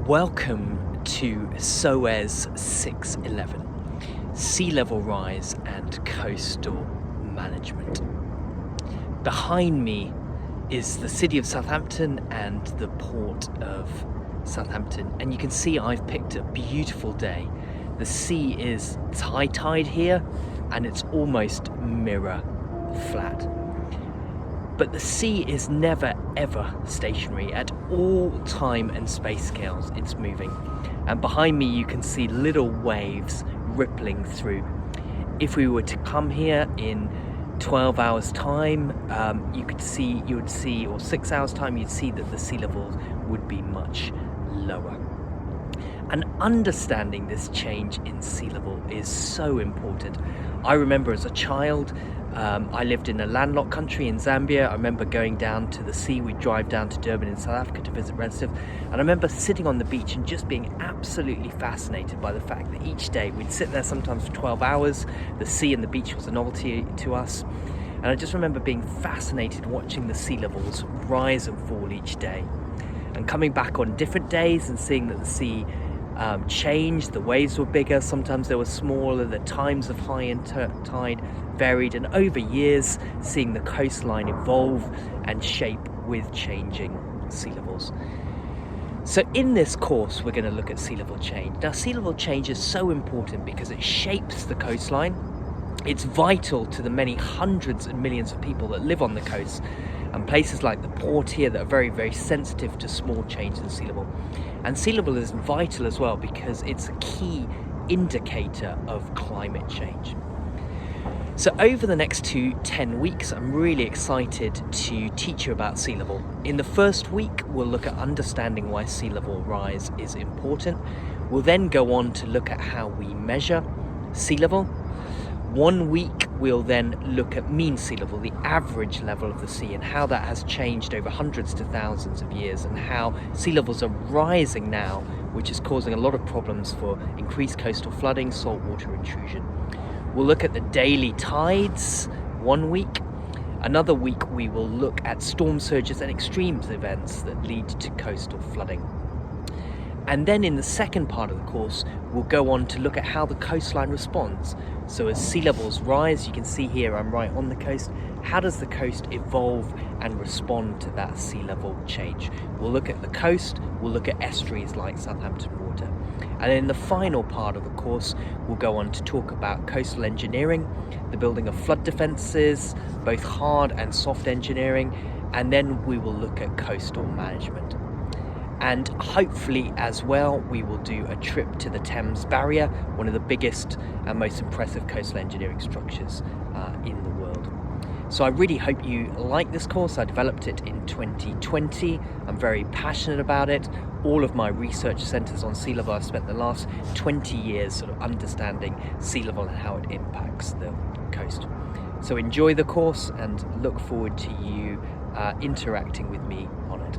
Welcome to SOES6011, Sea Level Rise and Coastal Management. Behind me is the city of Southampton and the port of Southampton, and you can see I've picked a beautiful day. The sea is high tide here and it's almost mirror flat. But the sea is never ever stationary. At all time and space scales it's moving, and behind me you can see little waves rippling through. If we were to come here in 12 hours time, you would see, or 6 hours time, you'd see that the sea levels would be much lower. And understanding this change in sea level is so important. I remember as a child, I lived in a landlocked country in Zambia. I remember going down to the sea. We'd drive down to Durban in South Africa to visit relatives. And I remember sitting on the beach and just being absolutely fascinated by the fact that each day we'd sit there sometimes for 12 hours. The sea and the beach was a novelty to us. And I just remember being fascinated watching the sea levels rise and fall each day. And coming back on different days and seeing that the sea changed, the waves were bigger, sometimes they were smaller, the times of high and tide varied, and over years seeing the coastline evolve and shape with changing sea levels. So in this course we're going to look at sea level change. Now sea level change is so important because it shapes the coastline. It's vital to the many hundreds and millions of people that live on the coast and places like the port here that are very, very sensitive to small changes in sea level. And sea level is vital as well because it's a key indicator of climate change. So over the next 10 weeks, I'm really excited to teach you about sea level. In the first week, we'll look at understanding why sea level rise is important. We'll then go on to look at how we measure sea level. 1 week, we'll then look at mean sea level, the average level of the sea, and how that has changed over hundreds to thousands of years, and how sea levels are rising now, which is causing a lot of problems for increased coastal flooding, saltwater intrusion. We'll look at the daily tides 1 week. Another week, we will look at storm surges and extreme events that lead to coastal flooding. And then in the second part of the course, we'll go on to look at how the coastline responds. So as sea levels rise, you can see here I'm right on the coast. How does the coast evolve and respond to that sea level change? We'll look at the coast, we'll look at estuaries like Southampton Water. And in the final part of the course, we'll go on to talk about coastal engineering, the building of flood defences, both hard and soft engineering, and then we will look at coastal management. And hopefully as well, we will do a trip to the Thames Barrier, one of the biggest and most impressive coastal engineering structures in the world. So I really hope you like this course. I developed it in 2020. I'm very passionate about it. All of my research centres on sea level, I've spent the last 20 years sort of understanding sea level and how it impacts the coast. So enjoy the course and look forward to you interacting with me on it.